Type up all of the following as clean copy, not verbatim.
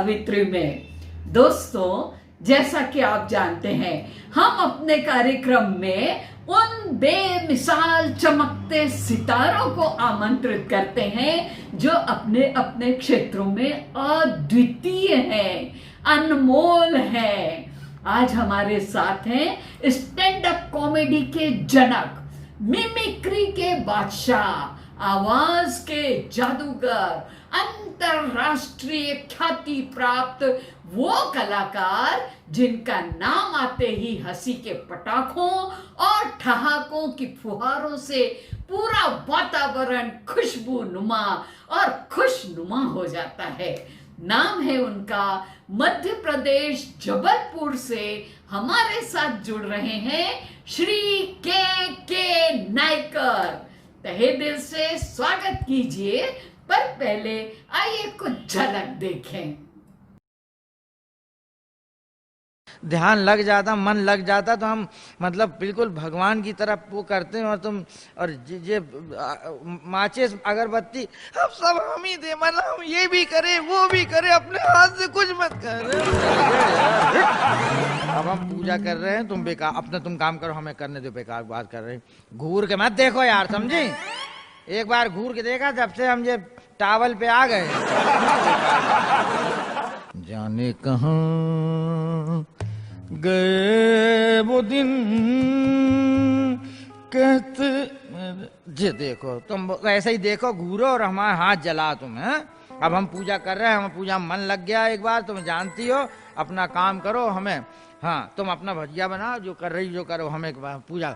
सावित्री में। दोस्तों, जैसा कि आप जानते हैं, हम अपने कार्यक्रम में उन बेमिसाल चमकते सितारों को आमंत्रित करते हैं जो अपने अपने क्षेत्रों में अद्वितीय हैं, अनमोल हैं। आज हमारे साथ हैं स्टैंड अप कॉमेडी के जनक, मिमिक्री के बादशाह, आवाज के जादूगर, अंतरराष्ट्रीय ख्याति प्राप्त वो कलाकार जिनका नाम आते ही हंसी के पटाखों और ठहाकों की फुहारों से पूरा वातावरण खुशबू नुमा और खुशनुमा हो जाता है। नाम है उनका, मध्य प्रदेश जबलपुर से हमारे साथ जुड़ रहे हैं श्री के नायकर। तहे दिल से स्वागत कीजिए, पर पहले आइए कुछ झलक देखें। ध्यान लग जाता, मन लग जाता तो हम मतलब बिल्कुल भगवान की तरफ वो करते हैं। और तुम और ये माचिस अगरबत्ती अब सब हम ही दे, मतलब हम ये भी करे वो भी करे, अपने हाथ से कुछ मत कर। अब हम पूजा कर रहे हैं, तुम बेकार अपना तुम काम करो, हमें करने दो, बेकार बात कर रहे हैं। घूर के मत देखो यार, समझी? एक बार घूर के देखा, जब से हम ये टावल पे आ गए। जाने कहाँ गए वो दिन कहते, जे देखो तुम ऐसे ही देखो, घूरो और हमारे हाथ जला तुम है। अब हम पूजा कर रहे हैं, हमें पूजा में मन लग गया एक बार, तुम जानती हो, अपना काम करो, हमें हाँ तुम अपना भजिया बनाओ, जो कर रही जो करो, हमें पूजा।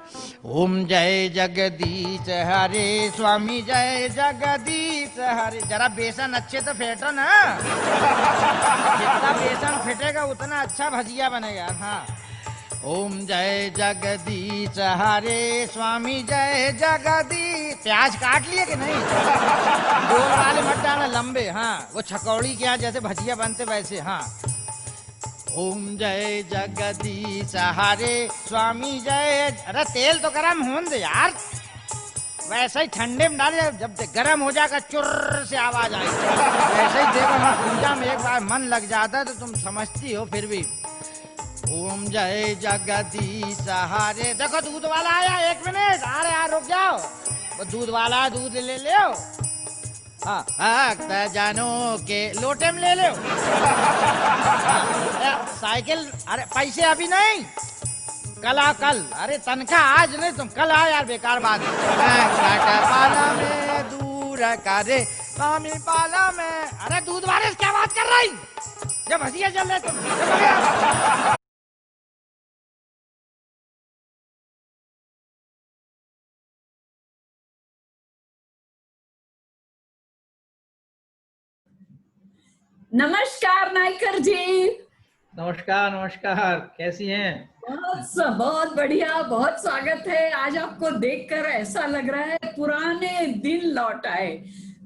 ओम जय जगदीश हरे स्वामी, जय जगदीश हरे। जरा बेसन अच्छे से फेंटो ना, जितना बेसन फेंटेगा उतना अच्छा भजिया बनेगा। हाँ, ओम जय जगदीश हरे स्वामी, जय जगदीश। प्याज काट लिए कि नहीं? गोल वाले मत डालना, लंबे। हाँ, वो छकौड़ी के यहाँ जैसे भजिया बनते वैसे। हाँ, ओम जय जगदीश हरे स्वामी, जय। अरे तेल तो गरम होने दे यार, वैसे ही ठंडे में डाल, जब गरम हो जाएगा चुर्र से आवाज आएगी। वैसे ही देखो, हम पूजा में एक बार मन लग जाता है तो तुम समझती हो। फिर भी ओम जय जगदीश हरे। देखो दूध वाला आया, 1 मिनट। अरे यार रुक जाओ, वो दूध वाला दूध ले लो। भक्त जनों के लोटे में ले लो। साइकिल, अरे पैसे अभी नहीं, कल आ कल। अरे तनख्वाह आज नहीं, तुम कल आ यार, बेकार बात। पाला में दूर करे स्वामी पाला में। अरे दूध वाले से क्या बात कर रही, जब हंसिया चल रहे तुम। नमस्कार नायकर जी। नमस्कार नमस्कार, कैसी हैं? बहुत बढ़िया, बहुत स्वागत है। आज आपको देखकर ऐसा लग रहा है पुराने दिन लौट आए।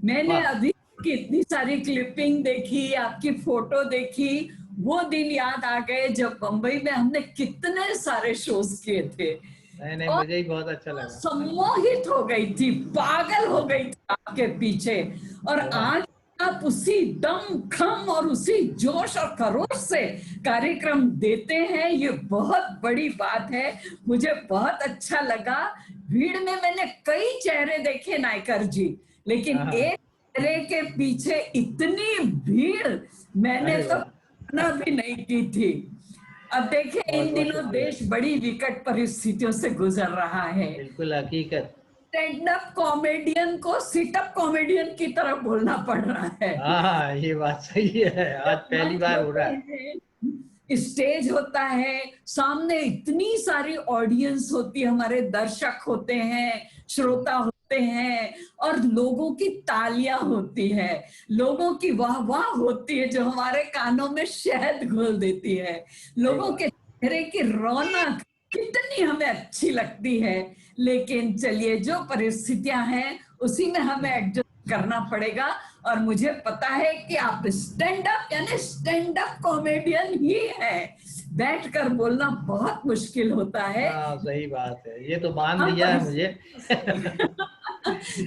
मैंने अभी की इतनी सारी क्लिपिंग देखी, आपकी फोटो देखी, वो दिन याद आ गए जब बंबई में हमने कितने सारे शोज किए थे। नहीं, मुझे ही बहुत अच्छा लगा। सम्मोहित हो गई थी, पागल हो गई थी आपके पीछे। और आज आप उसी दम खम और उसी जोश और खरोश से कार्यक्रम देते हैं, ये बहुत बड़ी बात है। मुझे बहुत अच्छा लगा। भीड़ में मैंने कई चेहरे देखे नायकर जी, लेकिन एक चेहरे के पीछे इतनी भीड़ मैंने तो कल्पना भी नहीं की थी। अब देखें, इन दिनों देश बड़ी विकट परिस्थितियों से गुजर रहा है। बिल्कुल हकीकत। स्टैंड अप कॉमेडियन को सिट अप कॉमेडियन की तरफ बोलना पड़ रहा है। हाँ, ये बात सही है, आज पहली बार हो रहा है। स्टेज होता है, सामने इतनी सारी ऑडियंस होती है, हमारे दर्शक होते हैं, श्रोता होते हैं, और लोगों की तालियां होती है, लोगों की वाह वाह होती है, जो हमारे कानों में शहद घोल देती है। लोगों के चेहरे की रौनक कितनी हमें अच्छी लगती है। लेकिन चलिए, जो परिस्थितियां हैं उसी में हमें एडजस्ट करना पड़ेगा। और मुझे पता है कि आप स्टैंड अप यानी स्टैंड अप कॉमेडियन ही है। बैठकर बोलना बहुत मुश्किल होता है। हाँ, सही बात है, ये तो मान दिया है मुझे।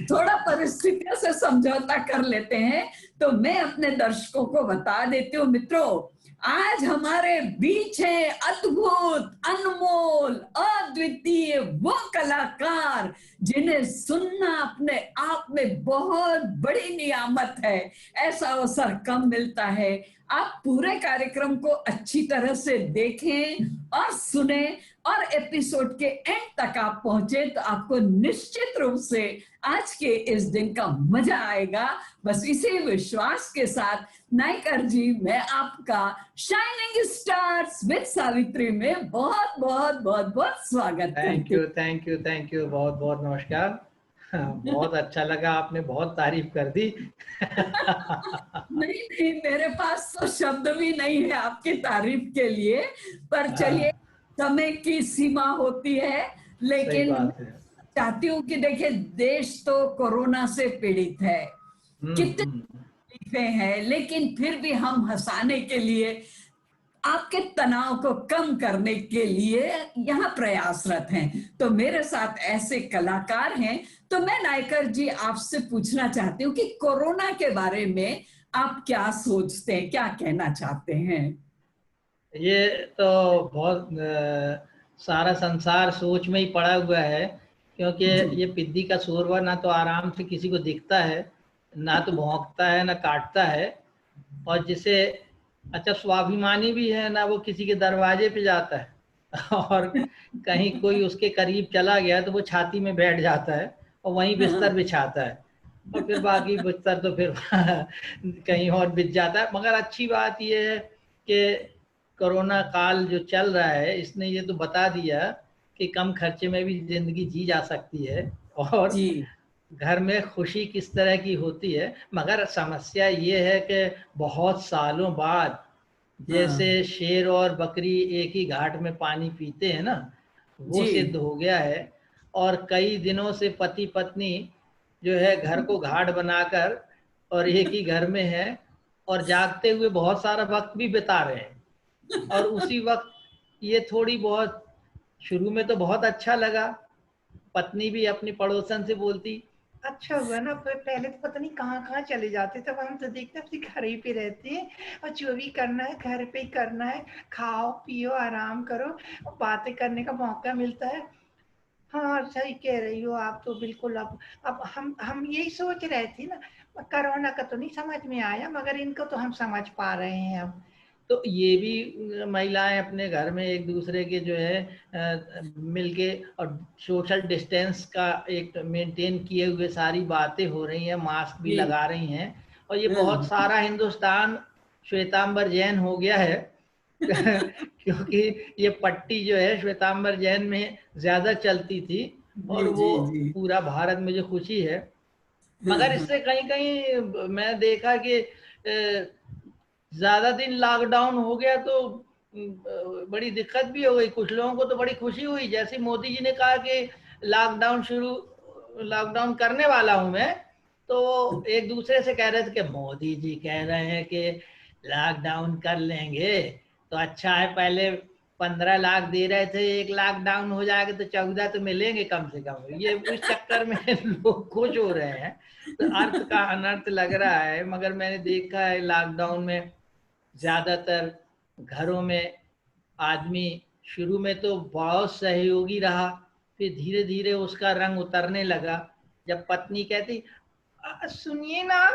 थोड़ा परिस्थितियों से समझौता कर लेते हैं। तो मैं अपने दर्शकों को बता देती हूँ मित्रों, आज हमारे बीच है अद्भुत, अनमोल, अद्वितीय वो कलाकार जिन्हें सुनना अपने आप में बहुत बड़ी नियामत है। ऐसा अवसर कम मिलता है। आप पूरे कार्यक्रम को अच्छी तरह से देखें और सुने और एपिसोड के एंड तक आप पहुंचे तो आपको निश्चित रूप से आज के इस दिन का मजा आएगा। बस इसी विश्वास के साथ नायकर जी, मैं आपका शाइनिंग स्टार्स विद सावित्री में बहुत बहुत बहुत बहुत स्वागत करती हूँ। थैंक यू, थैंक यू, बहुत बहुत नमस्कार। बहुत अच्छा लगा, आपने बहुत तारीफ कर दी। नहीं नहीं, मेरे पास तो शब्द भी नहीं है आपकी तारीफ के लिए, पर चलिए, समय की सीमा होती है। सही लेकिन बात है। चाहती हूँ कि देखिए, देश तो कोरोना से पीड़ित है, कितनी हम्म। तकलीफें हैं, लेकिन फिर भी हम हंसाने के लिए, आपके तनाव को कम करने के लिए यहाँ प्रयासरत हैं। तो मेरे साथ ऐसे कलाकार हैं। तो मैं नायकर जी आपसे पूछना चाहती हूँ कि कोरोना के बारे में आप क्या सोचते हैं, क्या कहना चाहते हैं? ये तो बहुत सारा संसार सोच में ही पड़ा हुआ है, क्योंकि जी ये पिद्दी का शोरबा ना तो आराम से किसी को दिखता है, ना तो भौंकता है, ना काटता है। और जिसे अच्छा स्वाभिमानी भी है ना, वो किसी के दरवाजे पे जाता है और कहीं कोई उसके करीब चला गया तो वो छाती में बैठ जाता है और वहीं बिस्तर बिछाता है, और फिर बाकी बिस्तर तो फिर कहीं और बिछ जाता है। मगर अच्छी बात ये है कि कोरोना काल जो चल रहा है, इसने ये तो बता दिया कि कम खर्चे में भी जिंदगी जी जा सकती है और जी घर में खुशी किस तरह की होती है। मगर समस्या ये है कि बहुत सालों बाद जैसे हाँ शेर और बकरी एक ही घाट में पानी पीते हैं ना, वो जी सिद्ध हो गया है। और कई दिनों से पति पत्नी जो है घर को घाट बनाकर और एक ही घर में है और जागते हुए बहुत सारा वक्त भी बिता रहे हैं। और उसी वक्त ये थोड़ी बहुत, शुरू में तो बहुत अच्छा लगा, पत्नी भी अपनी पड़ोसन से बोलती, अच्छा हुआ ना, पहले तो पता नहीं कहाँ कहाँ चले जाते थे, अब हम तो देखते अपने घर ही पे रहते हैं और जो भी करना है घर पे ही करना है, खाओ पियो आराम करो, बातें करने का मौका मिलता है। हाँ सही कह रही हो आप तो बिल्कुल। अब हम यही सोच रहे थे ना, कोरोना का तो नहीं समझ में आया, मगर इनको तो हम समझ पा रहे हैं अब। तो ये भी महिलाएं अपने घर में एक दूसरे के जो है मिलके और सोशल डिस्टेंस का एक मेंटेन किए हुए सारी बातें हो रही हैं, मास्क भी जी लगा रही हैं। और ये बहुत हाँ सारा हिंदुस्तान श्वेतांबर जैन हो गया है क्योंकि ये पट्टी जो है श्वेतांबर जैन में ज्यादा चलती थी जी और वो जी जी पूरा भारत में जो खुशी है। हाँ मगर हाँ इससे कहीं कहीं मैं देखा कि ज्यादा दिन लॉकडाउन हो गया तो बड़ी दिक्कत भी हो गई। कुछ लोगों को तो बड़ी खुशी हुई, जैसे मोदी जी ने कहा कि लॉकडाउन करने वाला हूं मैं, तो एक दूसरे से कह रहे थे कि मोदी जी कह रहे हैं कि लॉकडाउन कर लेंगे तो अच्छा है, पहले 15 लाख दे रहे थे, 1 लाख डाउन हो जाएगा तो 14 तो मिलेंगे कम से कम। ये उस चक्कर में लोग खुश हो रहे हैं, तो अर्थ का अनर्थ लग रहा है। मगर मैंने देखा है लॉकडाउन में ज्यादातर घरों में आदमी शुरू में तो बहुत सहयोगी रहा, फिर धीरे धीरे उसका रंग उतरने लगा। जब पत्नी कहती, सुनिए ना,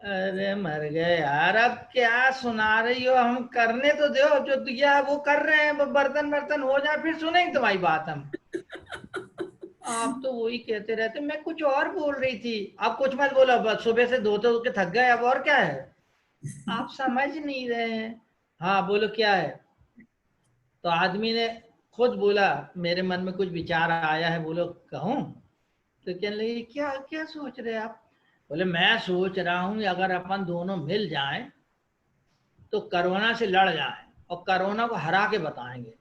अरे मर गए यार, अब क्या सुना रही हो, हम करने तो दो, जो दिया है वो कर रहे हैं, बर्तन बर्तन हो जाए फिर सुनेंगे तुम्हारी बात हम। आप तो वही कहते रहते, मैं कुछ और बोल रही थी, आप कुछ मत बोलो, बस सुबह से धोते धोते थक गए, अब और क्या है, आप समझ नहीं रहे हैं। हाँ बोलो क्या है। तो आदमी ने खुद बोला, मेरे मन में कुछ विचार आया है, बोलो कहूँ। तो कहने लगी, क्या क्या सोच रहे हैं आप। बोले मैं सोच रहा हूँ अगर अपन दोनों मिल जाएं तो कोरोना से लड़ जाएं और कोरोना को हरा के बताएंगे।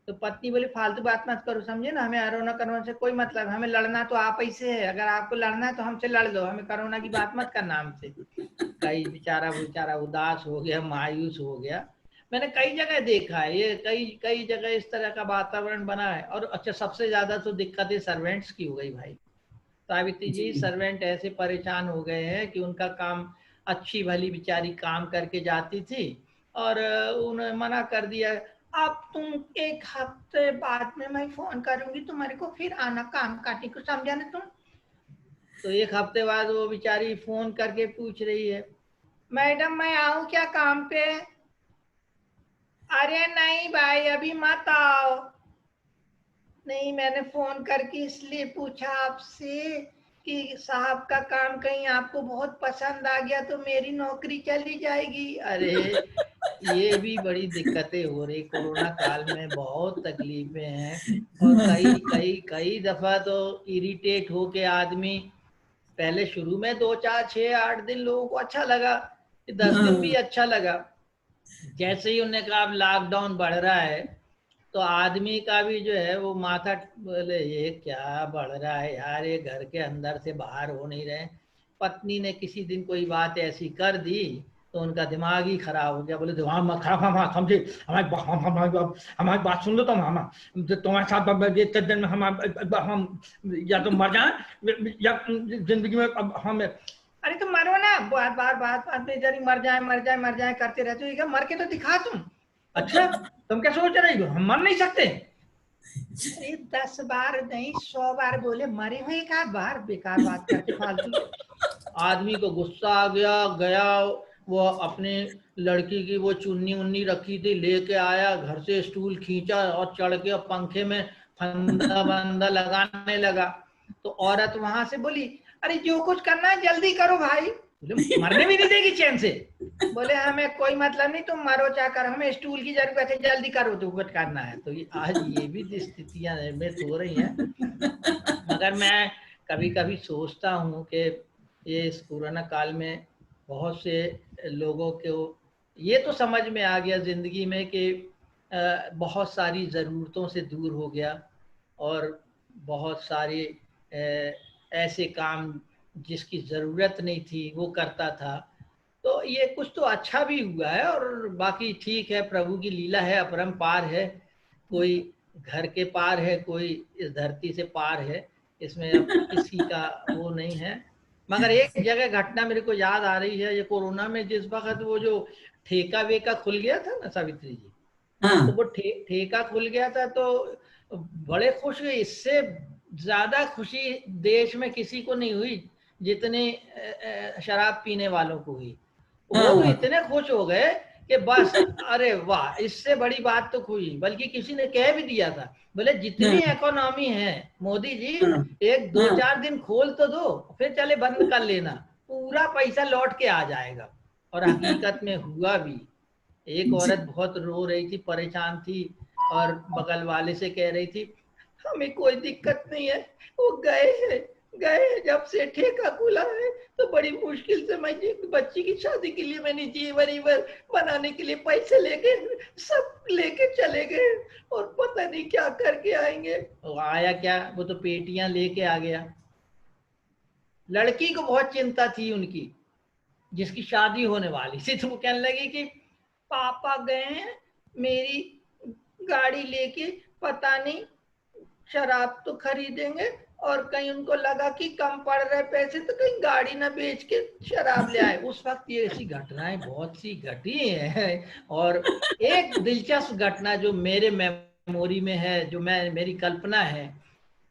तो पत्नी बोली, फालतू बात मत करो, समझे ना, हमें कोरोना कोरोना से कोई मतलब, हमें लड़ना तो आप ही से है, अगर आपको लड़ना है तो हमसे लड़ लो, हमें कोरोना की बात मत करना हमसे। कई बेचारा बेचारा उदास हो गया, मायूस हो गया। मैंने कई जगह देखा है ये, कई कई जगह इस तरह का वातावरण बना है। और अच्छा, सबसे ज्यादा तो दिक्कत है सर्वेंट्स की हो गई भाई। सावित्री जी, जी। सर्वेंट ऐसे परेशान हो गए हैं कि उनका काम, अच्छी भली बेचारी काम करके जाती थी और उन्होंने मना कर दिया, अब तुम 1 हफ्ते बाद में मैं फोन करूंगी तुम्हारे को, फिर आना काम काटने को, समझा ना तुम। तो 1 हफ्ते बाद वो बेचारी फोन करके पूछ रही है, मैडम मैं आऊं क्या काम पे? अरे नहीं भाई, अभी मत आओ। नहीं, मैंने फोन करके इसलिए पूछा आपसे कि साहब का काम कहीं आपको बहुत पसंद आ गया तो मेरी नौकरी चली जाएगी। अरे ये भी बड़ी दिक्कतें हो रही कोरोना काल में, बहुत तकलीफें हैं। और कई कई कई दफा तो इरिटेट होके आदमी, पहले शुरू में 2 4 6 8 दिन लोगों को अच्छा लगा, 10 दिन भी हाँ, अच्छा लगा। जैसे ही उन्होंने कहा अब लॉकडाउन बढ़ रहा है तो आदमी का भी जो है वो माथा, बोले ये क्या बढ़ रहा है यार, ये घर के अंदर से बाहर हो नहीं रहे। पत्नी ने किसी दिन कोई बात ऐसी कर दी तो उनका दिमाग ही खराब हो गया, बोले दिमाग मत खराब, हम समझे, हमारी बात सुन लो, तुम हम तुम्हारे साथ इतने दिन में हम या तो मर जाए या जिंदगी में अब हम। अरे तुम मरो ना, बार बार बात बात में जरी मर जाए मर जाए मर जाए करते रहते हो, ये क्या, मर के तो दिखा तुम। अच्छा, तुम क्या सोच रही हो हम मर नहीं सकते? अरे 10 बार नहीं 100 बार बोले, मरे हुए 1 आध बार, बेकार बात करते फालतू के। आदमी को गुस्सा आ गया, गया वो अपने लड़की की वो चुन्नी उन्नी रखी थी लेके आया, घर से स्टूल खींचा और चढ़ के पंखे में फंदा बंदा लगाने लगा। तो औरत वहां से बोली, अरे जो कुछ करना है जल्दी करो भाई। बोले मरने भी नहीं देगी चैन से। बोले हमें कोई मतलब नहीं, तुम मरो चाकर, हमें स्टूल की जरूरत है, जल्दी करो जो कुछ करना है। तो ये आज ये भी स्थितियां निर्मित हो रही हैं। मगर मैं कभी कभी सोचता हूँ कि ये इस कोरोना काल में बहुत से लोगों को ये तो समझ में आ गया जिंदगी में कि बहुत सारी ज़रूरतों से दूर हो गया और बहुत सारे ऐसे काम जिसकी ज़रूरत नहीं थी वो करता था। तो ये कुछ तो अच्छा भी हुआ है और बाकी ठीक है, प्रभु की लीला है, अपरंपार है। कोई घर के पार है, कोई इस धरती से पार है, इसमें अब किसी का वो नहीं है। मगर एक जगह घटना मेरे को याद आ रही है, ये कोरोना में जिस वक्त वो जो ठेका वेका खुल गया था ना सावित्री जी, तो हाँ, वो ठेका खुल गया था तो बड़े खुश हुए। इससे ज्यादा खुशी देश में किसी को नहीं हुई जितने शराब पीने वालों को हुई। वो तो हाँ, इतने खुश हो गए कि बस, अरे वाह, इससे बड़ी बात तो खुशी। बल्कि किसी ने कह भी दिया था, बोले जितनी हाँ, इकोनॉमी है मोदी जी, हाँ, एक दो हाँ, चार दिन खोल तो दो, फिर चले बंद कर लेना, पूरा पैसा लौट के आ जाएगा। और हकीकत में हुआ भी। एक औरत जी, बहुत रो रही थी, परेशान थी और बगल वाले से कह रही थी, हमें कोई दिक्कत नहीं है, वो गए जब से ठेका खुला है तो बड़ी मुश्किल से मैं बच्ची की शादी के लिए मैंने जेवर ईवर बनाने के लिए पैसे लेके सब लेके चले गए और पता नहीं क्या करके आएंगे। वो आया क्या, वो तो पेटियां लेके आ गया। लड़की को बहुत चिंता थी उनकी, जिसकी शादी होने वाली थी, तो वो कहने लगी कि पापा गए हैं मेरी गाड़ी लेके, पता नहीं शराब तो खरीदेंगे और कहीं उनको लगा कि कम पड़ रहे पैसे तो कहीं गाड़ी ना बेच के शराब ले आए। उस वक्त ये ऐसी घटनाएं बहुत सी घटी हैं। और एक दिलचस्प घटना जो मेरे मेमोरी में है, जो मैं मेरी कल्पना है,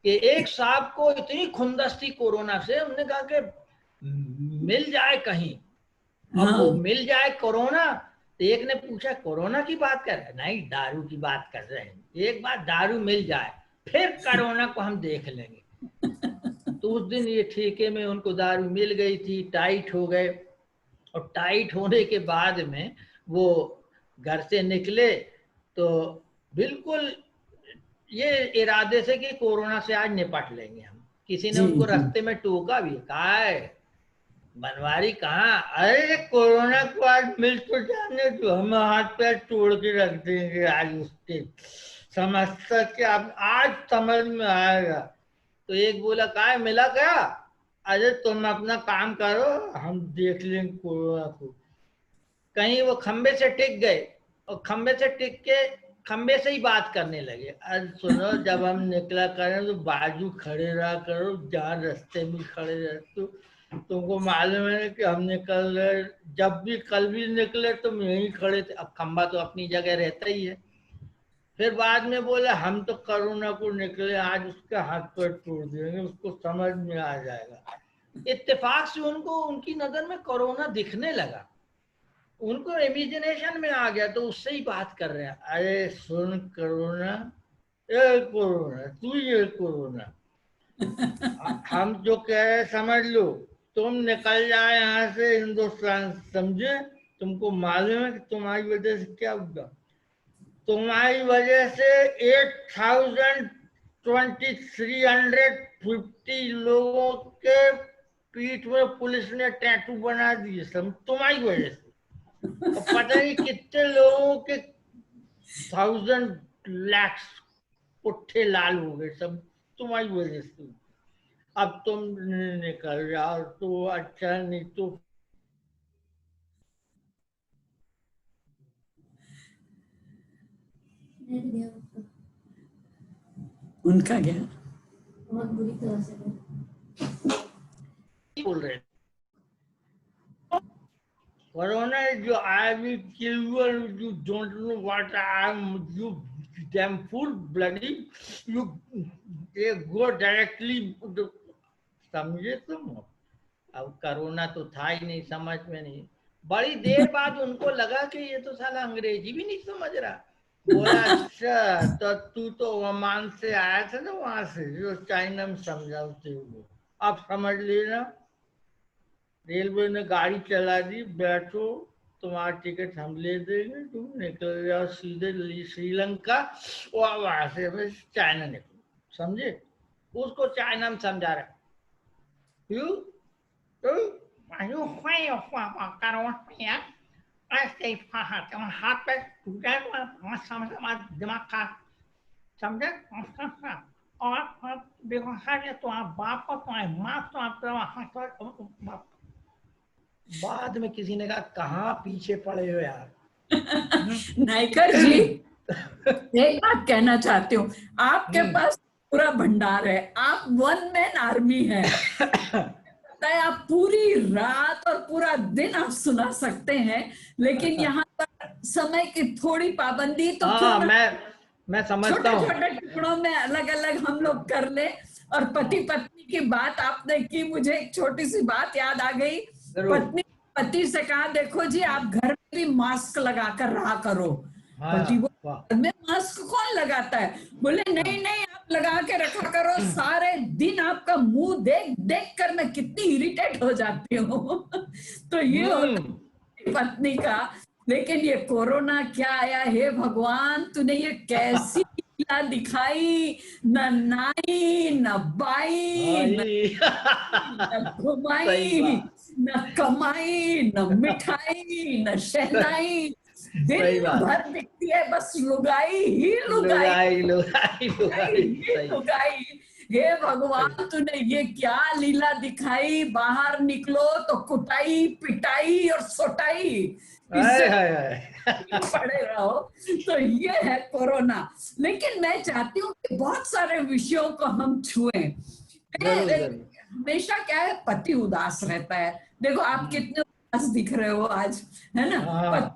कि एक साहब को इतनी खुंदस थी कोरोना से, उन्होंने कहा कि मिल जाए कहीं। अब वो हाँ, मिल जाए कोरोना, तो एक ने पूछा कोरोना की बात कर रहे हैं? नहीं, दारू की बात कर रहे हैं, एक बार दारू मिल जाए फिर कोरोना को हम देख लेंगे। तो उस दिन ये ठेके में उनको दारू मिल गई थी, टाइट हो गए। और टाइट होने के बाद में वो घर से निकले तो बिल्कुल ये इरादे से कि कोरोना से आज निपट लेंगे हम। किसी ने जी, उनको जी, रास्ते में टोका भी, कहा है बनवारी कहाँ, अरे कोरोना को आज मिल तो जाने दो, हम हाथ पैर तोड़ के रख देंगे आज उसके, समझता कि अब आज समझ में आएगा। तो एक बोला कहा मिला क्या? अरे तुम अपना काम करो, हम देख लेंगे कोरोना को। कहीं वो खंबे से टिक गए और खंबे से टिक के खंबे से ही बात करने लगे। अरे सुनो, जब हम निकला करें तो बाजू खड़े रहा करो, जहाँ रास्ते में खड़े रहते हो। तुमको मालूम है कि हम निकल रहे, जब भी कल भी निकले तुम यहीं खड़े थे। अब खंबा तो अपनी जगह रहता ही है। फिर बाद में बोले हम तो कोरोना को निकले, आज उसके हाथ पैर तोड़ देंगे, उसको समझ में आ जाएगा। इत्तेफाक से उनको उनकी नजर में कोरोना दिखने लगा, उनको इमेजिनेशन में आ गया, तो उससे ही बात कर रहे हैं। अरे सुन कोरोना, ए कोरोना, तू ये कोरोना, हम जो कह रहे समझ लो, तुम निकल जाए यहाँ से हिंदुस्तान, समझे? तुमको मालूम है कि तुम्हारी वजह से क्या होगा? तुम्हारी वजह से 8,350 लोगों के पीठ में पुलिस ने टैटू बना दिए, सब तुम्हारी वजह से। और पता नहीं कितने लोगों के 1,000 लाख पुट्ठे लाल हो गए, सब तुम्हारी वजह से। अब तुम निकल जाओ तो अच्छा, नहीं तो उनका क्या? बहुत बुरी तरह से बोल रहे कोरोना जो I will kill you and you don't know what I am, you damn fool bloody, you go directly. समझे तुम? अब कोरोना तो था ही नहीं, समझ में नहीं। बड़ी देर बाद उनको लगा कि ये तो साला अंग्रेजी भी नहीं समझ रहा। बोला अच्छा, तो तू तो ओमान से आया था ना, वहां से जो चाइना में समझाते हो, अब समझ लेना। रेलवे ने गाड़ी चला दी, बैठो, तुम्हारा टिकट हम ले देंगे, तुम निकल जाओ सीधे श्रीलंका, और वहां से हमें चाइना निकलो, समझे? उसको चाइना में समझा रहा। यू ऐसे हाथ पे दिमाग खा, समझे? और देखो तुम्हारे बाप को, तुम्हारे माँ को, बाद में किसी ने कहा कहाँ पीछे पड़े हो यार। नायकर जी, एक बात कहना चाहती हूँ, आपके पास पूरा भंडार है, आप वन मैन आर्मी है। आप पूरी रात और पूरा दिन आप सुना सकते हैं, लेकिन यहाँ पर समय की थोड़ी पाबंदी, तो क्यों ना मैं समझता छोटे हूँ। छोटे टुकड़ों में अलग अलग हम लोग कर ले। और पति पत्नी की बात आपने की, मुझे एक छोटी सी बात याद आ गई। पत्नी पति से कहा, देखो जी आप घर में भी मास्क लगा कर रहा करो। पति घर में मास्क कौन लगाता है? बोले नहीं नहीं, आप लगा के रखा करो, सारे दिन आपका मुंह देख देख कर मैं कितनी इरिटेट हो जाती हूँ। तो ये होता पत्नी का। लेकिन ये कोरोना क्या आया, हे भगवान, तूने ये कैसी लीला दिखाई, न नाई न बाई न घुमाई न कमाई न मिठाई न शहनाई, दिन भर दिखती है बस लुगाई ही लुगाई, लुगाई। हे भगवान, तूने ये क्या लीला दिखाई, बाहर निकलो तो कुटाई पिटाई और सोटाई, पड़े रहो। तो ये है कोरोना। लेकिन मैं चाहती हूँ कि बहुत सारे विषयों को हम छुएं। हमेशा क्या है, पति उदास रहता है, देखो आप कितने उदास दिख रहे हो आज, है ना? पति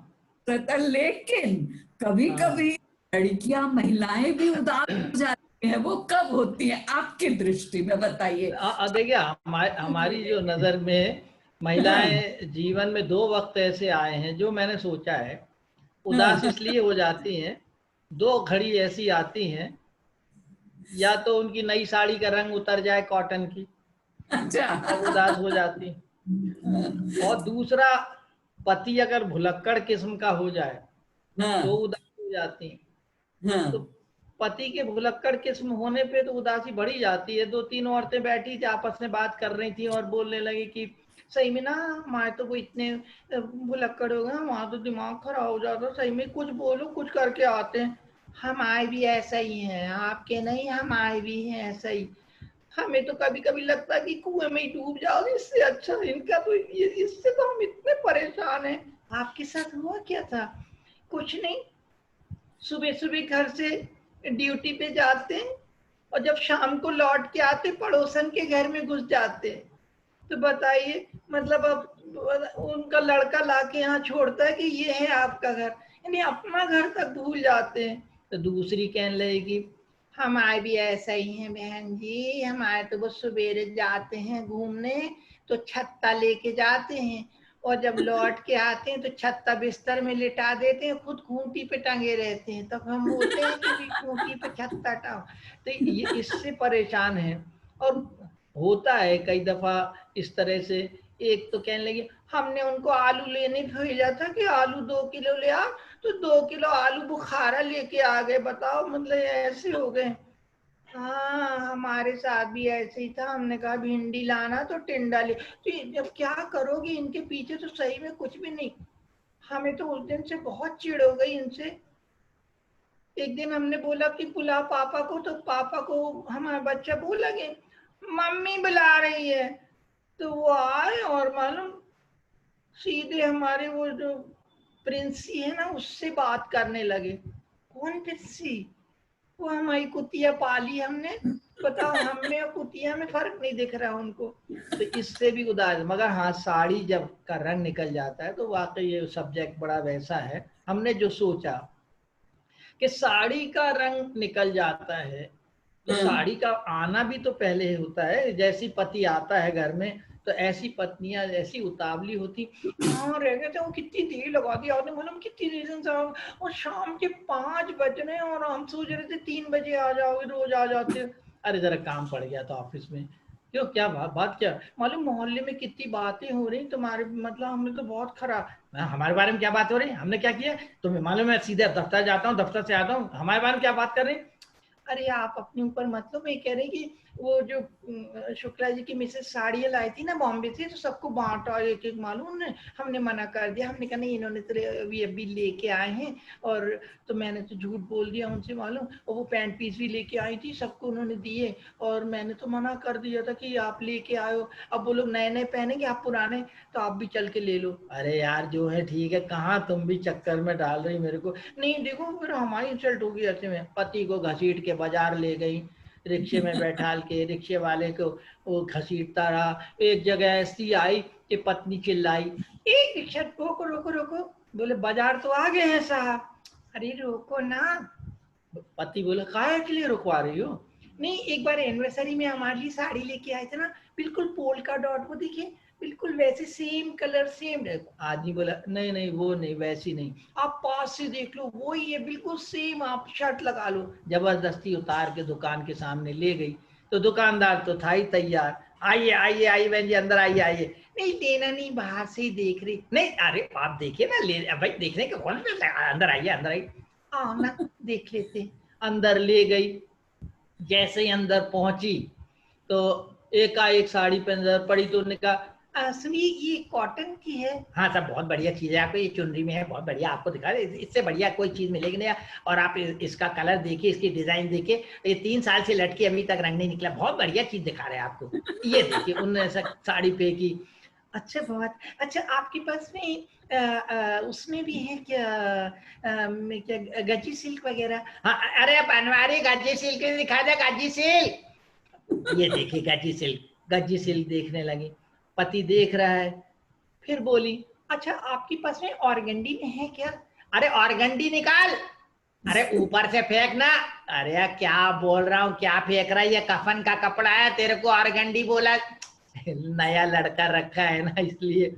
रहता है, लेकिन कभी कभी लड़कियां महिलाएं भी उदास हो जाती हैं। वो कब होती है आपकी दृष्टि में, बताइए। देखिए, हमारी जो नजर में महिलाएं जीवन में 2 वक्त ऐसे आए हैं जो मैंने सोचा है उदास इसलिए हो जाती हैं। 2 घड़ी ऐसी आती हैं, या तो उनकी नई साड़ी का रंग उतर जाए कॉटन की, अच्छा, उदास हो जाती, और दूसरा पति अगर भुलक्कड़ किस्म का हो जाए तो उदास हो जाती। तो पति के भुलक्कड़ किस्म होने पे तो उदासी बढ़ी जाती है। 2-3 औरतें बैठी थी, आपस में बात कर रही थी और बोलने लगी कि सही में ना हमारे तो कोई इतने भुलक्कड़ हो गए, वहां तो दिमाग खराब हो जाता, सही में कुछ बोलो, कुछ करके आते हैं। हमारे भी ऐसा ही है, आपके नहीं, हमारे भी है ऐसा ही। हमें तो कभी कभी लगता है कि कुएं में ही डूब जाओ, इससे अच्छा इनका तो इससे तो हम इतने परेशान हैं। आपके साथ हुआ क्या था? कुछ नहीं, सुबह सुबह घर से ड्यूटी पे जाते हैं और जब शाम को लौट के आते पड़ोसन के घर में घुस जाते हैं। तो बताइए, मतलब अब उनका लड़का लाके यहाँ छोड़ता है कि ये है आपका घर, यानी अपना घर तक भूल जाते हैं। तो दूसरी कहने लगेगी, हमारे भी ऐसा ही है बहन जी, हमारे तो बस सवेरे जाते हैं घूमने तो छत्ता लेके जाते हैं और जब लौट के आते हैं तो छत्ता बिस्तर में लिटा देते हैं, खुद खूंटी पे टंगे रहते हैं। तब हम बोलते हैं कि भी खूंटी पे छत्ता टाओ। तो ये इससे परेशान है। और होता है कई दफा इस तरह से। एक तो कहने लगी, हमने उनको आलू लेने भेजा था कि आलू 2 किलो ले आ, तो 2 किलो आलू बुखारा लेके आ गए। बताओ, मतलब ऐसे हो गए। हाँ, हमारे साथ भी ऐसे ही था। हमने कहा भिंडी लाना तो टिंडा ले। तो जब क्या करोगे, इनके पीछे तो सही में कुछ भी नहीं। हमें तो उस दिन से बहुत चिढ़ हो गई इनसे। एक दिन हमने बोला कि बुला पापा को, तो पापा को हमारा बच्चा बोला कि मम्मी बुला रही है। तो वो आए और मालूम सीधे हमारे वो जो प्रिंसी है ना, उससे बात करने लगे। कौन प्रिंसी? वो हमारी कुतिया पाली हमने। बताओ, हमें और कुतिया में फर्क नहीं दिख रहा उनको। तो इससे भी उदास। मगर हाँ, साड़ी जब का रंग निकल जाता है तो वाकई ये सब्जेक्ट बड़ा वैसा है। हमने जो सोचा कि साड़ी का रंग निकल जाता है, तो साड़ी का आना भी तो पहले होता है। जैसी पति आता है घर में तो ऐसी पत्नियां ऐसी उतावली होती, कहाँ रह गए थे, वो कितनी देर लगा दी आपने, मालूम कितनी देर से और शाम के 5 बज रहे हैं और हम सोच रहे थे 3 बजे आ जाओगे, रोज आ जाते। अरे जरा काम पड़ गया था ऑफिस में। क्यों, क्या बात क्या? मालूम मोहल्ले में कितनी बातें हो रही तुम्हारे, मतलब हमने तो बहुत खराब। हमारे बारे में क्या बात हो रही? हमने क्या किया तुम्हें मालूम है? सीधे दफ्तर जाता हूँ, दफ्तर से आता हूँ, हमारे बारे में क्या बात कर रहे? अरे आप अपने ऊपर मतलब, मैं कह रही कि वो जो शुक्ला जी की मिसेस साड़ियाँ लाई थी ना बॉम्बे से, तो सबको बांटा एक एक, मालूम ने? हमने मना कर दिया। हमने कहा नहीं, इन्होंने तो अभी लेके आए हैं। और तो मैंने तो झूठ बोल दिया उनसे मालूम। और वो पैंट पीस भी लेके आई थी, सबको उन्होंने दिए। और मैंने तो मना कर दिया था कि आप लेके आए हो, अब वो लोग नए नए पहनेंगे, आप पुराने, तो आप भी चल के ले लो। अरे यार जो है ठीक है, कहाँ तुम भी चक्कर में डाल रही मेरे को। नहीं देखो, फिर हमारी इंसल्ट होगी ऐसे में। पति को घसीट के बाजार ले गई, रिक्शे में बैठाल के, रिक्शे वाले को वो घसीटता रहा। एक जगह ऐसी आई कि पत्नी चिल्लाई, एक रिक्शा रोको रोको रोको। बोले बाजार तो आ गए हैं साहब। अरे रोको ना। पति बोला, काहे के लिए रुकवा रही हो? नहीं, एक बार एनिवर्सरी में हमारे लिए साड़ी लेके आए थे ना, बिल्कुल पोल्का डॉट, वो देखिए बिल्कुल वैसे सेम कलर सेम। आदमी बोला, नहीं नहीं वो नहीं, वैसी नहीं, आप पास से देख लो, वो ही है बिल्कुल सेम, आप शर्ट लगा लो। जबरदस्ती उतार के दुकान के सामने ले गई। तो दुकानदार तो था ही तैयार, आइए आइए आइए बहन जी, अंदर आइए आइए। नहीं लेना नहीं, बाहर से ही देख रही। नहीं, अरे आप देखिए ना, ले भाई, देखने का कौन, अंदर आइए अंदर आइए। आओ ना देख लेते। अंदर ले गई। जैसे ही अंदर पहुंची तो एकाएक साड़ी पे नजर पड़ी तो उन्होंने कहा, सुनिए ये कॉटन की है। हाँ सब बहुत बढ़िया चीज है, आपको ये चुनरी में है, बहुत बढ़िया, आपको दिखा रहे, इससे बढ़िया कोई चीज मिलेगी नहीं। और आप इसका कलर देखिए, इसकी डिजाइन देखिए, ये 3 साल से लटके अभी तक रंग नहीं निकला, बहुत बढ़िया चीज दिखा रहे हैं आपको। ये देखिए, उन्होंने ऐसा साड़ी फेंकी। अच्छा बहुत अच्छा, आपके पास में उसमें भी है क्या, क्या गज्जी सिल्क वगैरह? हाँ, अरे बनवारी गज्जी सिल्क दिखा दे, गज्जी सिल्क। ये देखिए गज्जी सिल्क। गज्जी सिल्क देखने लगी। पति देख रहा है। फिर बोली, अच्छा आपके पास में ऑर्गेंडी में है क्या? अरे ऑर्गेंडी निकाल, अरे ऊपर से फेंक ना। अरे क्या बोल रहा हूँ, क्या फेंक रहा है, ये कफन का कपड़ा है, तेरे को ऑर्गेंडी बोला। नया लड़का रखा है ना, इसलिए।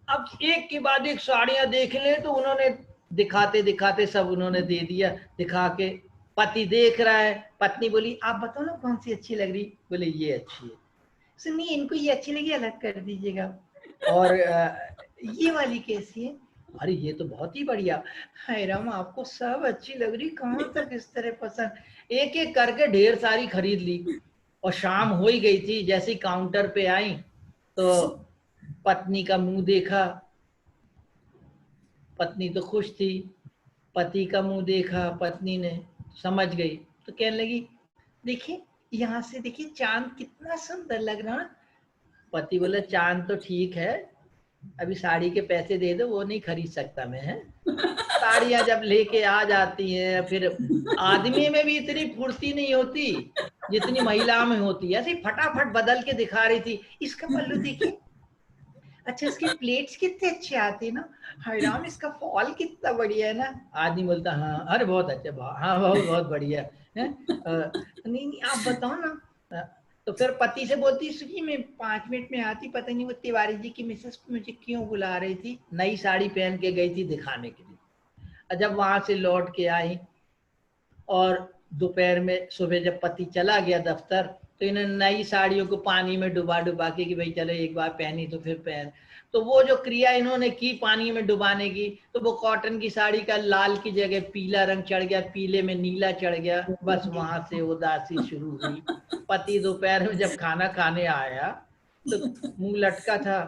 अब एक के बाद एक साड़ियां देख ले तो उन्होंने दिखाते दिखाते सब उन्होंने दे दिया। दिखा के पति देख रहा है। पत्नी बोली, आप बताओ ना कौन सी अच्छी लग रही? बोले ये अच्छी है। सुनिए, इनको ये अच्छी लगी, अलग कर दीजिएगा। और ये वाली कैसी है? अरे ये तो बहुत ही बढ़िया है राम, आपको सब अच्छी लग रही, कहाँ तक इस तरह पसंद। एक एक करके ढेर सारी खरीद ली। और शाम हो ही गई थी। जैसे ही काउंटर पे आई तो पत्नी का मुंह देखा। पत्नी तो खुश थी। पति का मुंह देखा पत्नी ने, समझ गई। तो कहने लगी, देखिए यहाँ से देखिए चांद कितना सुंदर लग रहा है। पति बोला, चांद तो ठीक है, अभी साड़ी के पैसे दे दो, वो नहीं खरीद सकता मैं। है साड़ियां जब लेके आ जाती हैं, फिर आदमी में भी इतनी फुर्ती नहीं होती जितनी महिला में होती है। ऐसे ही फटाफट बदल के दिखा रही थी, इसका पल्लू देखिए, अच्छा इसकी प्लेट्स कितने अच्छे आते ना, हाय राम इसका फॉल कितना बढ़िया है ना। आदमी बोलता हाँ अरे बहुत अच्छा, हाँ बहुत बहुत बढ़िया है। नहीं नहीं आप बताओ ना। तो फिर पति से बोलती, सुनिए मैं 5 मिनट में आती, पता नहीं वो तिवारी जी की मिसेस मुझे क्यों बुला रही थी, नई साड़ी पहन के गई थी दिखाने के लिए। जब वहां से लौट के आई और दोपहर में, सुबह जब पति चला गया दफ्तर, तो इन्होंने नई साड़ियों को पानी में डुबा डुबा के कि भाई चलो एक बार पहनी तो फिर पहन। तो वो जो क्रिया इन्होंने की पानी में डुबाने की, तो वो कॉटन की साड़ी का लाल की जगह पीला रंग चढ़ गया, पीले में नीला चढ़ गया। बस वहां से उदासी शुरू हुई। पति दोपहर में जब खाना खाने आया तो मुंह लटका था,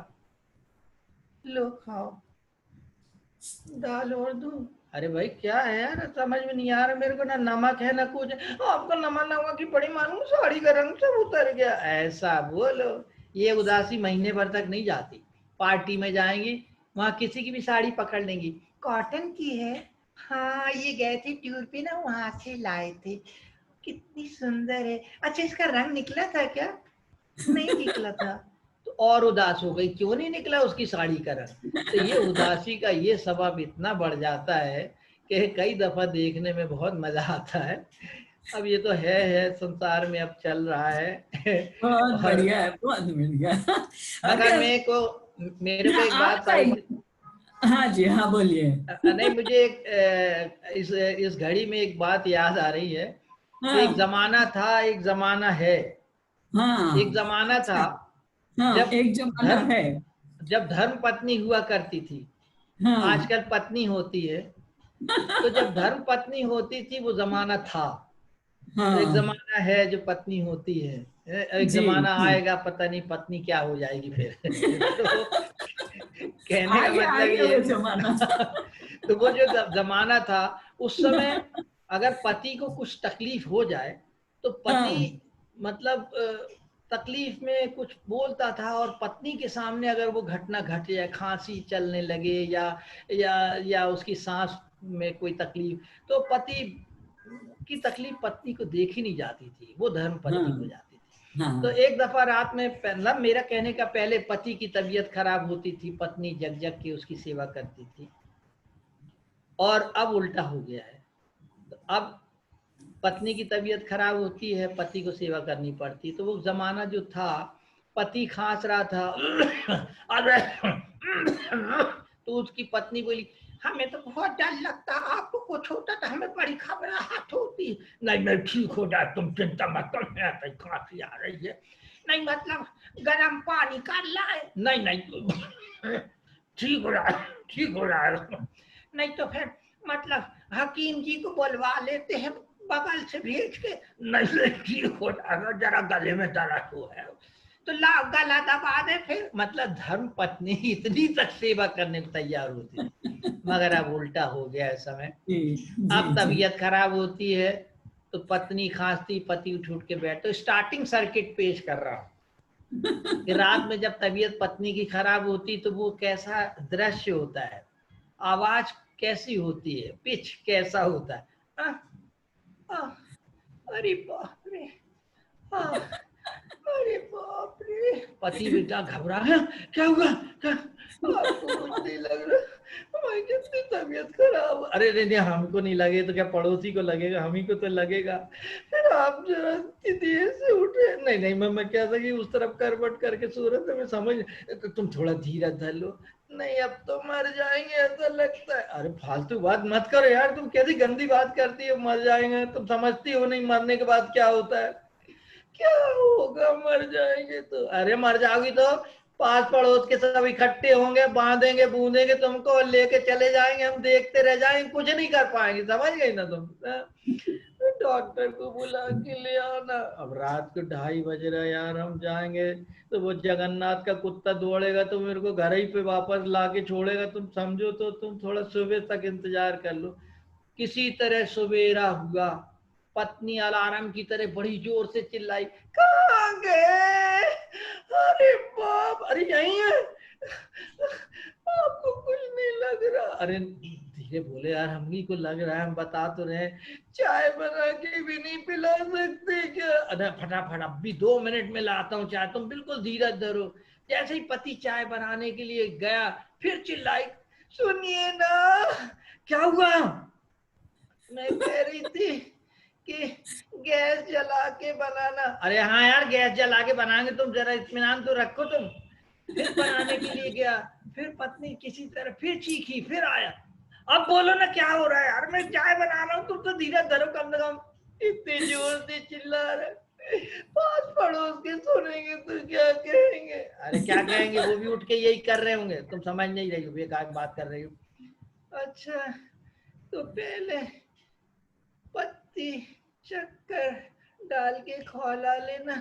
लो खाओ दाल और दूं। अरे भाई क्या है यार, समझ में नहीं आ रहा मेरे को, ना नमक है ना कुछ। आपको नमक नमक की बड़ी मालूम, साड़ी का रंग सब उतर गया, ऐसा बोलो। ये उदासी महीने भर तक नहीं जाती। पार्टी में जाएंगी, वहां किसी की भी साड़ी पकड़ लेंगी, कॉटन की है, हाँ ये गए थे टूर पे ना वहां से लाए थे, कितनी सुंदर है, अच्छा इसका रंग निकला था क्या, नहीं निकला था। तो और उदास हो गई, क्यों नहीं निकला उसकी साड़ी का रंग। तो ये उदासी का ये सबब इतना बढ़ जाता है कि कई दफा देखने में बहुत मजा आता है। अब ये तो है संसार में अब चल रहा है। बहुत और बढ़िया है, बहुत बढ़िया। मगर अगर मेरे को एक बात आपका, सावित्री, हाँ जी हाँ बोलिए। नहीं मुझे एक इस घड़ी में एक बात याद आ रही है कि एक हाँ जमाना था, एक जमाना है। एक हाँ जमाना था अच्छा, हाँ जब एक जमाना धर्म है। जब धर्म पत्नी हुआ करती थी, हाँ आजकल पत्नी होती है। तो जब धर्म पत्नी होती थी वो जमाना था, और एक हाँ जमाना है जो पत्नी होती है। एक जी जमाना जी। आएगा, पता नहीं पत्नी क्या हो जाएगी फिर। तो कहने का आगे मतलब आगे ये वो जमाना। तो वो जो जमाना था उस समय, अगर पति को कुछ तकलीफ हो जाए तो पति हाँ मतलब तकलीफ में कुछ बोलता था, और पत्नी के सामने अगर वो घटना घट जाए, खांसी चलने लगे या उसकी सांस में कोई तकलीफ, तो पति की तकलीफ पत्नी को देखी नहीं जाती थी, वो धर्म पत्नी हो हाँ जाती थी। तो हाँ एक दफा रात में, मतलब मेरा कहने का पहले पति की तबीयत खराब होती थी, पत्नी जग जग के उसकी सेवा करती थी, और अब उल्टा हो गया है। तो अब पत्नी की तबीयत खराब होती है, पति को सेवा करनी पड़ती। तो वो जमाना जो था, पति खांस रहा था, अरे तो उसकी पत्नी बोली, हमें तो बहुत डर लगता, आपको कुछ होता तो हमें बड़ी घबराहट होती। नहीं नहीं ठीक हो जाए, तुम चिंता मत करो, मैं तो खांसी आ रही है, नहीं मतलब गर्म पानी कर लाए, नहीं नहीं ठीक हो रहा है, ठीक हो रहा है, नहीं तो फिर मतलब हकीम जी को बुलवा लेते हैं बगल से भेज के, नहीं ठीक हो जाएगा, जरा गले में दर्द हो है तो ला गला दबा दे फिर। मतलब धर्म पत्नी इतनी तक सेवा करने को तैयार होती थी, मगर अब उल्टा हो गया है समय। जी अब जी जी। तबीयत खराब होती है तो पत्नी खांसती, पति उठ उठ के बैठ। तो स्टार्टिंग सर्किट पेश कर रहा हूँ कि रात में जब तबीयत पत्नी की खराब होती तो वो कैसा दृश्य होता है, आवाज कैसी होती है, पिच कैसा होता है। आ, आ, अरे बाप रे, अरे बाप रे, पति बेटा घबरा गया, क्या हुआ, क्या आपको कुछ नहीं लग रहा, हमारी कितनी तबीयत खराब। अरे नहीं नहीं हमको नहीं लगे तो क्या पड़ोसी को लगेगा, हम ही को तो लगेगा। फिर आप जरा देर से उठे, नहीं नहीं मैं क्या था कि उस तरफ करवट करके सो रहा था, मैं समझ, तो तुम थोड़ा धीरज धर लो, नहीं अब तो मर जाएंगे ऐसा लगता है। अरे फालतू बात मत करो यार, तुम कैसी गंदी बात करती हो, मर जाएंगे, तुम समझती हो नहीं मरने के बाद क्या होता है, क्या होगा मर जाएंगे तो। अरे मर जाओगी तो पास पड़ोस के सब इकट्ठे होंगे, बांधेंगे बूंदेंगे तुमको और लेके चले जाएंगे, हम देखते रह जाएंगे, कुछ नहीं कर पाएंगे, समझ गई ना तुम। डॉक्टर को बुला के ले आना। अब रात को 2:30 बज रहा है यार, हम जाएंगे तो वो जगन्नाथ का कुत्ता दौड़ेगा तो मेरे को घर ही पे वापस ला के छोड़ेगा, तुम समझो। तो तुम थोड़ा सुबह तक इंतजार कर लो। किसी तरह सवेरा हुआ, पत्नी अलार्म की तरह बड़ी जोर से चिल्लाई, कहाँ गए, अरे बाप, अरे यही है, आपको कुछ नहीं लग रहा। अरे ये बोले यार हमही को लग रहा है, हम बता तो रहे चाय बना के भी नहीं पिला सकते क्या? अरे फटाफट अभी 2 मिनट में लाता हूँ चाय, तुम बिल्कुल धीरज धरो। जैसे ही पति चाय बनाने के लिए गया फिर चिल्लाई, सुनिए ना। क्या हुआ? मैं कह रही थी कि गैस जला के बनाना। अरे हाँ यार गैस जला के बनाएंगे, तुम जरा इत्मीनान तो रखो तुम। फिर बनाने के लिए गया, फिर पत्नी किसी तरह फिर चीखी, फिर आया, अब बोलो ना क्या हो रहा है यार, मैं चाय बना रहा हूँ, तुम तो धीरे धरो कम से कम। इतने जोर से चिल्ला रहे, पास पड़ोस के सुनेंगे तो क्या कहेंगे? अरे क्या कहेंगे, वो भी उठ के यही कर रहे होंगे, तुम समझ नहीं रही हो, बेकार बात कर रही हो। अच्छा तो पहले पत्ती शक्कर डाल के खौला लेना,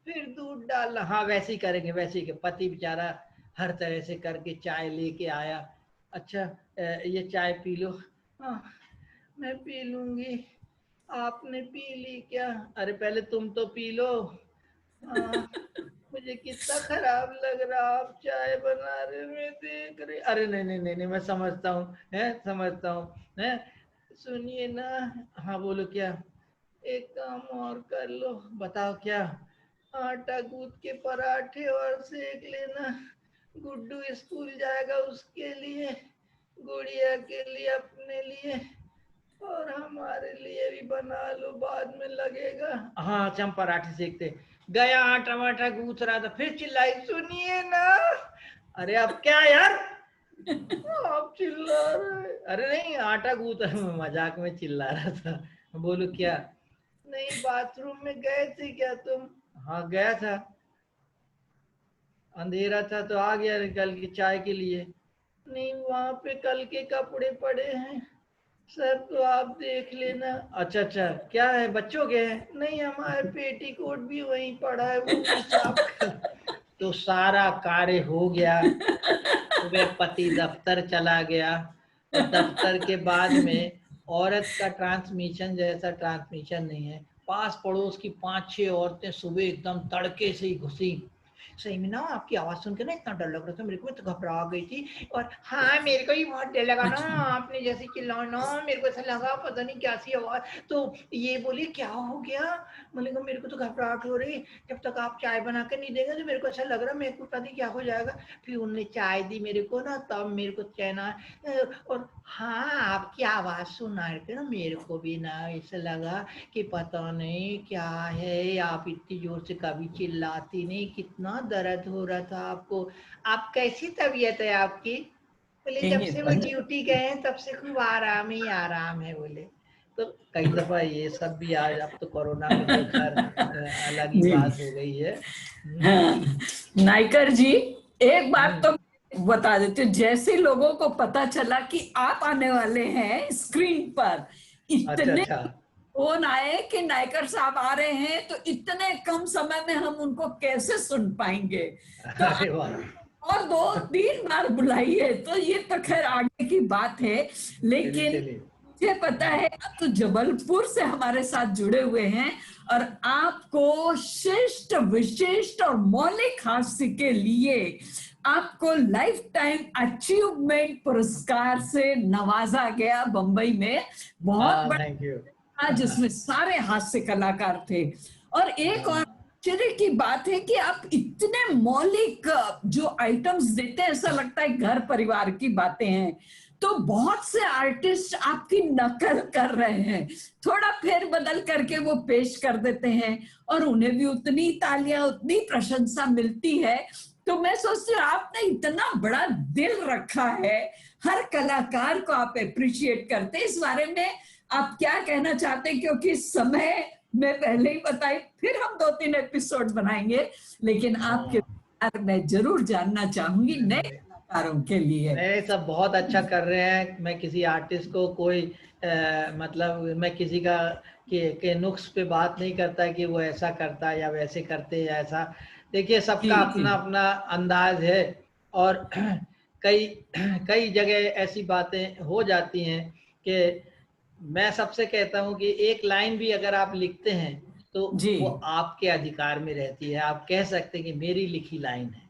फिर दूध डालना। हाँ वैसे ही करेंगे, वैसे ही। पति बेचारा हर तरह से करके चाय लेके आया। अच्छा ये चाय पी लो। हाँ मैं पी लूंगी, आपने पी ली क्या? अरे पहले तुम तो पी लो। मुझे कितना खराब लग रहा, आप चाय बना रहे, मैं देख रही। अरे नहीं नहीं नहीं नहीं, मैं समझता हूँ, है समझता हूँ, है। सुनिए ना। हाँ बोलो क्या? एक काम और कर लो। बताओ क्या? आटा गूंथ के पराठे और सेक लेना। गुड्डू स्कूल जाएगा, उसके लिए, गुड़िया के लिए, अपने लिए, और हमारे लिए भी बना लो, बाद में लगेगा। हाँ अच्छा हम पराठे सेकते। गया आटा वाटा गूंथ रहा था, फिर चिल्लाई, सुनिए ना। अरे अब क्या यार, आप चिल्ला रहे? अरे नहीं आटा गूंथ, मजाक में चिल्ला रहा था। बोलो क्या? नहीं बाथरूम में गए थे क्या तुम? हाँ गया था, अंधेरा था तो आ गया निकल के चाय के लिए। नहीं वहां पे कल के कपड़े पड़े हैं सर, तो आप देख लेना। अच्छा अच्छा क्या है, बच्चों के हैं? नहीं हमारे पेटीकोट भी वहीं पड़ा है, वो भी साफ कर। तो सारा कार्य हो गया। सुबह पति दफ्तर चला गया, और दफ्तर के बाद में औरत का ट्रांसमिशन जैसा ट्रांसमिशन नहीं है। पास पड़ोस की 5-6 औरतें सुबह एकदम तड़के से ही घुसी। सही में ना आपकी आवाज सुनकर ना इतना डर लग रहा था मेरे को, मैं तो घबरा गई थी। और हाँ मेरे को भी बहुत डर लगा ना, आपने जैसे चिल्लाया ना, मेरे को ऐसा लगा पता नहीं कैसी आवाज। तो ये बोली क्या हो गया? मैंने कहा मेरे को तो घबराहट हो रही, जब तक आप चाय बना के नहीं देंगे तो मेरे को ऐसा लग रहा मेरे को पता नहीं क्या हो जाएगा। फिर उनने चाय दी मेरे को ना, तब मेरे को चैन आया। और हाँ आपकी आवाज सुना के ना मेरे को भी ना ऐसा लगा कि पता नहीं क्या है, आप इतनी जोर से कभी चिल्लाती नहीं, कितना दर्द हो रहा था आपको। आप कैसी तबीयत है आपकी? बोले जब से वो ड्यूटी गए हैं तब से खूब आराम ही आराम है बोले। तो कई दफा ये सब भी आज, अब तो कोरोना में तो खैर अलग ही जी बात हो गई है। हाँ नाइकर जी, एक बात हम्म, तो बता देते हूँ, जैसे लोगों को पता चला कि आप आने वाले हैं स्क्रीन पर, अच्छा इतने अच्छा। फोन आए कि नायकर साहब आ रहे हैं, तो इतने कम समय में हम उनको कैसे सुन पाएंगे। तो अरे वाह। और 2-3 बार बुलाइए, तो ये तो खैर आगे की बात है। चलिए लेकिन चलिए। मुझे पता है आप तो जबलपुर से हमारे साथ जुड़े हुए हैं, और आपको श्रेष्ठ विशिष्ट और मौलिक हास्य के लिए आपको लाइफ टाइम अचीवमेंट पुरस्कार से नवाजा गया बंबई में। बहुत हाँ बड़ा थैंक यू। था जिसमें सारे हास्य कलाकार थे। और एक और हाँ आश्चर्य की बात है कि आप इतने मौलिक जो आइटम्स देते हैं, ऐसा लगता है घर परिवार की बातें हैं। तो बहुत से आर्टिस्ट आपकी नकल कर रहे हैं, थोड़ा फेर बदल करके वो पेश कर देते हैं, और उन्हें भी उतनी तालियां उतनी प्रशंसा मिलती है। तो मैं सोचती हूँ आपने इतना बड़ा दिल रखा है, हर कलाकार को आप अप्रिशिएट करते हैं। इस बारे में आप क्या कहना चाहते हैं? क्योंकि समय मैं पहले ही बताई, फिर हम 2-3 एपिसोड बनाएंगे, लेकिन आपके हाँ। विचार मैं जरूर जानना चाहूंगी नए नहीं कलाकारों के लिए। नहीं सब बहुत अच्छा कर रहे हैं। मैं किसी आर्टिस्ट को कोई मतलब मैं किसी का के नुक्स पे बात नहीं करता कि वो ऐसा करता है या वैसे करते हैं ऐसा। देखिए जी सबका जी अपना अपना अंदाज है, और कई कई जगह ऐसी बातें हो जाती हैं कि मैं सबसे कहता हूँ कि एक लाइन भी अगर आप लिखते हैं तो जी वो आपके अधिकार में रहती है, आप कह सकते हैं कि मेरी लिखी लाइन है।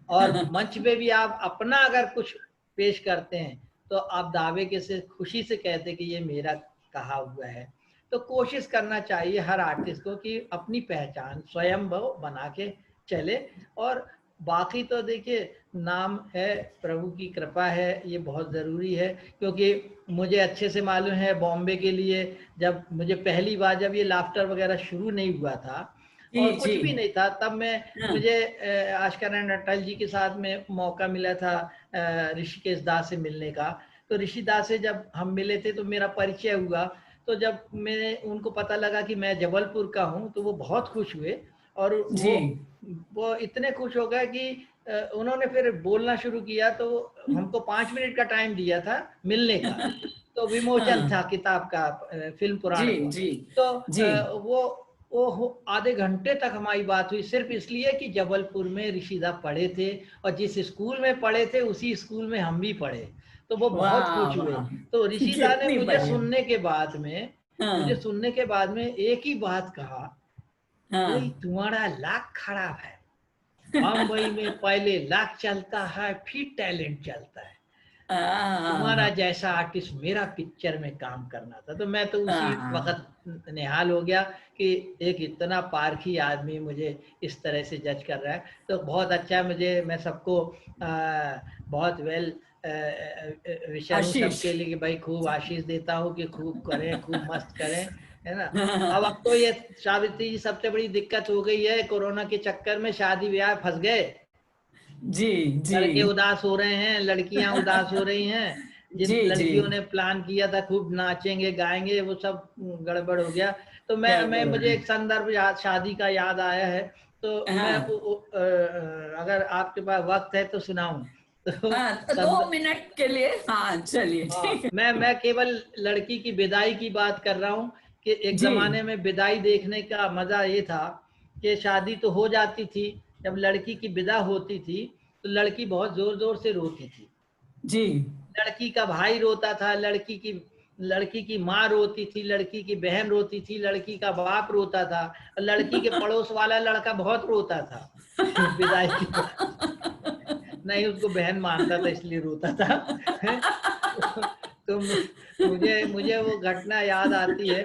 और मंच पे भी आप अपना अगर कुछ पेश करते हैं तो आप दावे के से खुशी से कहते कि ये मेरा कहा हुआ है। तो कोशिश करना चाहिए हर आर्टिस्ट को कि अपनी पहचान स्वयं वो बना के चले। और बाकी तो देखिए, नाम है, प्रभु की कृपा है, ये बहुत ज़रूरी है। क्योंकि मुझे अच्छे से मालूम है बॉम्बे के लिए, जब मुझे पहली बार जब ये लाफ्टर वगैरह शुरू नहीं हुआ था जी और कुछ जी भी नहीं था, तब मैं हाँ, मुझे आशका नारायण अटल जी के साथ में मौका मिला था ऋषिकेश दास से मिलने का। तो ऋषि दास से जब हम मिले थे तो मेरा परिचय हुआ। तो जब मैं उनको पता लगा कि मैं जबलपुर का हूँ तो वो बहुत खुश हुए। और जी वो इतने खुश हो गए कि उन्होंने फिर बोलना शुरू किया। तो हमको 5 मिनट का टाइम दिया था मिलने का। तो विमोचन था हाँ, किताब का, फिल्म जी पुराण का। जी तो जी वो आधे घंटे तक हमारी बात हुई, सिर्फ इसलिए कि जबलपुर में ऋषिदा पढ़े थे और जिस स्कूल में पढ़े थे उसी स्कूल में हम भी पढ़े। तो वो बहुत वाह खुश हुए। वाह, तो ऋषिदा ने कितनी मुझे बढ़िया। सुनने के बाद में हाँ एक ही बात कहा, बोले हाँ तुम्हारा लाख खराब है। बम्बई में पहले लाख चलता है फिर टैलेंट चलता है। तुम्हारा हाँ जैसा आर्टिस्ट मेरा पिक्चर में काम करना था। तो मैं तो उसी हाँ, वक्त निहाल हो गया कि एक इतना पारखी आदमी मुझे इस तरह से जज कर रहा है। तो बहुत अच्छा, मैं सबको बहुत वेल विशर हूँ आशीष। सबके लिए कि भाई खूब आशीष देता हूँ कि खूब करें, खूब मस्त करें, है ना। अब हाँ, तो ये सावित्री जी सबसे बड़ी दिक्कत हो गई है, कोरोना के चक्कर में शादी ब्याह फंस गए। जी जी लड़के उदास हो रहे हैं, लड़कियां उदास हो रही हैं। जिन जी जी, लड़कियों ने प्लान किया था खूब नाचेंगे गाएंगे, वो सब गड़बड़ हो गया। तो मैं गड़बड़ हो मुझे गई। एक संदर्भ याद, शादी का याद आया है। तो मैं हाँ अगर आपके पास वक्त है तो सुनाऊं तो हाँ, तो दो संद मिनट के लिए, हाँ चलिए ठीक हाँ, है। मैं केवल लड़की की विदाई की बात कर रहा हूँ कि एक जी जमाने में विदाई देखने का मजा ये था कि शादी तो हो जाती थी, जब लड़की की विदा होती थी तो लड़की बहुत जोर जोर से रोती थी। जी लड़की का भाई रोता था, लड़की की माँ रोती थी, लड़की की बहन रोती थी, लड़की का बाप रोता था, और लड़की के पड़ोस वाला लड़का बहुत रोता था विदाई के बाद। नहीं, उसको बहन मानता था इसलिए रोता था। तो मुझे मुझे वो घटना याद आती है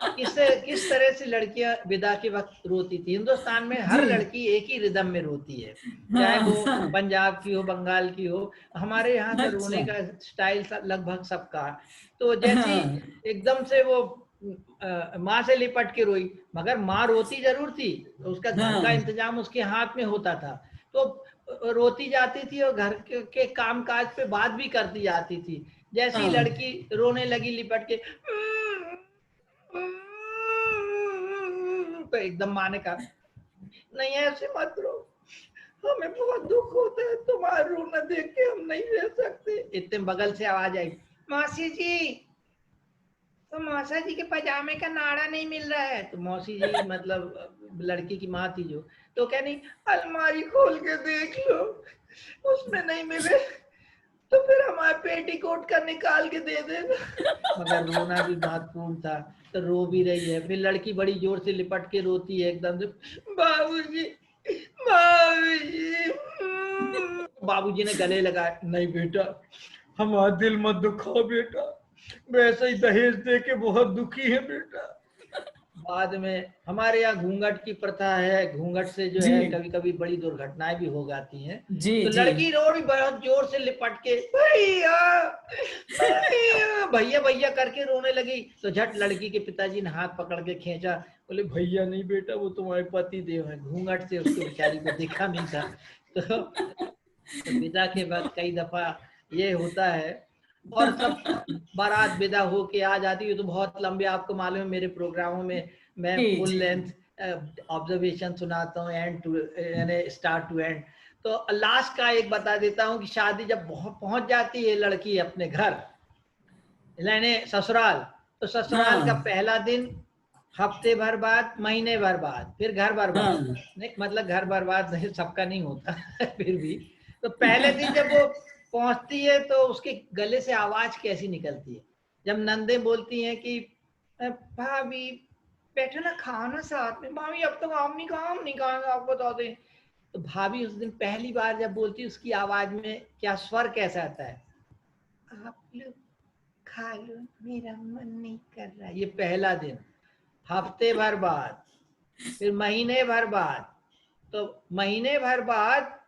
कि किस तरह से लड़कियां विदा के वक्त रोती थी। हिंदुस्तान में जी हर लड़की एक ही रिदम में रोती है, चाहे हाँ वो हाँ, पंजाब की हो, बंगाल की हो। हमारे यहाँ का रोने अच्छा का स्टाइल लगभग सबका। तो जैसी हाँ एकदम से वो माँ से लिपट के रोई, मगर माँ रोती जरूर थी, उसका घर का हाँ इंतजाम उसके हाथ में होता था। तो रोती जाती थी और घर के काम काज पे बात भी करती जाती थी। जैसी हाँ, लड़की रोने लगी लिपट के, तो एकदम माँ ने कहा, नहीं ऐसे मत रो, हमें बहुत दुख होता है, तुम्हारा रोना देख के हम नहीं रह सकते। इतने बगल से आवाज आई, मौसी जी, तो मौसा जी के पजामे का नाड़ा नहीं मिल रहा है। तो मौसी जी मतलब लड़की की माँ थी जो, तो कह नहीं, अलमारी खोल के देख लो, उसमें नहीं मिले तो फिर हमारे पेटीकोट का निकाल के दे देना। मगर रोना भी महत्वपूर्ण था, तो रो भी रही है। फिर लड़की बड़ी जोर से लिपट के रोती है एकदम से, बाबूजी, बाबूजी। बाबूजी ने गले लगाया, नहीं बेटा, हमारा दिल मत दुखाओ बेटा, वैसे ही दहेज दे के बहुत दुखी है बेटा। बाद में हमारे यहाँ घूंघट की प्रथा है, घूंघट से जो जी है कभी कभी बड़ी दुर्घटनाएं भी हो जाती हैं। जी तो जी लड़की रो रही बहुत जोर से लिपट के, भैया भैया भैया भैया करके रोने लगी। तो झट लड़की के पिताजी ने हाथ पकड़ के खींचा, बोले भैया नहीं बेटा, वो तुम्हारे पति देव है। घूंघट से उसको बेचारी को दिखा नहीं था। तो विदा के वक्त कई दफा ये होता है। और सब बारात विदा होके आ जाती है तो बहुत लंबे, आपको मालूम है मेरे प्रोग्रामों में मैं जी फुल जी लेंथ ऑब्जर्वेशन सुनाता हूँ, एंड टू यानी स्टार्ट टू एंड। तो लास्ट का एक बता देता हूँ कि शादी जब पहुंच जाती है लड़की अपने घर, यानी ससुराल, तो ससुराल का हाँ पहला दिन हफ्ते भर बाद, महीने भर बाद, फिर घर बर्बाद। हाँ नहीं मतलब घर बर्बाद नहीं, सबका नहीं होता फिर भी। तो पहले दिन जब वो पहुंचती है तो उसके गले से आवाज कैसी निकलती है, जब नंदे बोलती हैं कि भाभी बैठो ना, खाओ ना साथ में। भाभी अब तक आप नहीं खाओ, हम नहीं खाएंगे, आप बता दें। तो भाभी उस दिन पहली बार जब बोलती है, उसकी आवाज में क्या स्वर कैसा आता है, आप लोग खा लो, मेरा मन नहीं कर रहा। ये पहला दिन। हफ्ते भर बाद, फिर महीने भर बाद, तो महीने भर बाद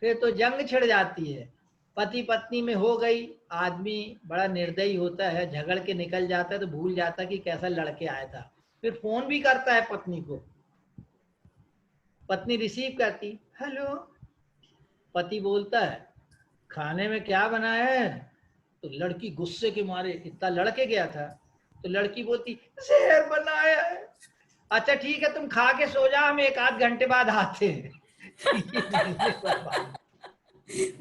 फिर तो जंग छिड़ जाती है। पति पत्नी में हो गई, आदमी बड़ा निर्दयी होता है, झगड़ के निकल जाता है तो भूल जाता कि कैसा लड़के आया था। फिर फोन भी करता है पत्नी को, पत्नी रिसीव करती, हेलो, पति बोलता है खाने में क्या बनाया है? तो लड़की गुस्से के मारे, इतना लड़के गया था, तो लड़की बोलती जहर बनाया है। अच्छा ठीक है, तुम खा के सो जाओ, हम एक आध घंटे बाद आते हैं। ये महीने भर बाद।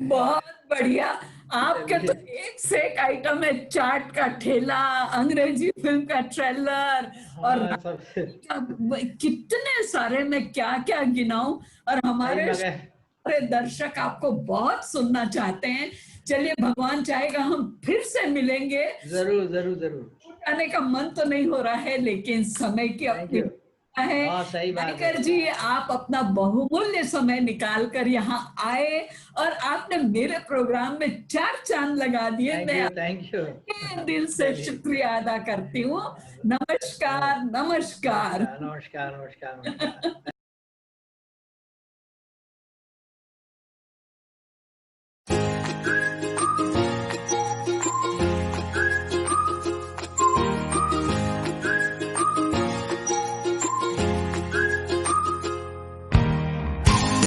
बहुत बढ़िया। आपके तो एक से एक आइटम है, चाट का ठेला, अंग्रेजी फिल्म का ट्रेलर, और हाँ, सब कितने सारे, मैं क्या क्या गिनाऊं। और हमारे मगर सारे दर्शक आपको बहुत सुनना चाहते हैं। चलिए, भगवान चाहेगा हम फिर से मिलेंगे। जरूर जरूर जरूर। आने का मन तो नहीं हो रहा है, लेकिन समय की थैंक अपनी यू। है। हाँ, सही बात है। मणिकर जी, आप अपना बहुमूल्य समय निकाल कर यहाँ आए और आपने मेरे प्रोग्राम में 4 चांद लगा दिए। थैंक मैं यू, थैंक यू। आपके दिल से चलिए। शुक्रिया अदा करती हूँ। नमस्कार, नमस्कार। नमस्कार नमस्कार नमस्कार नमस्कार।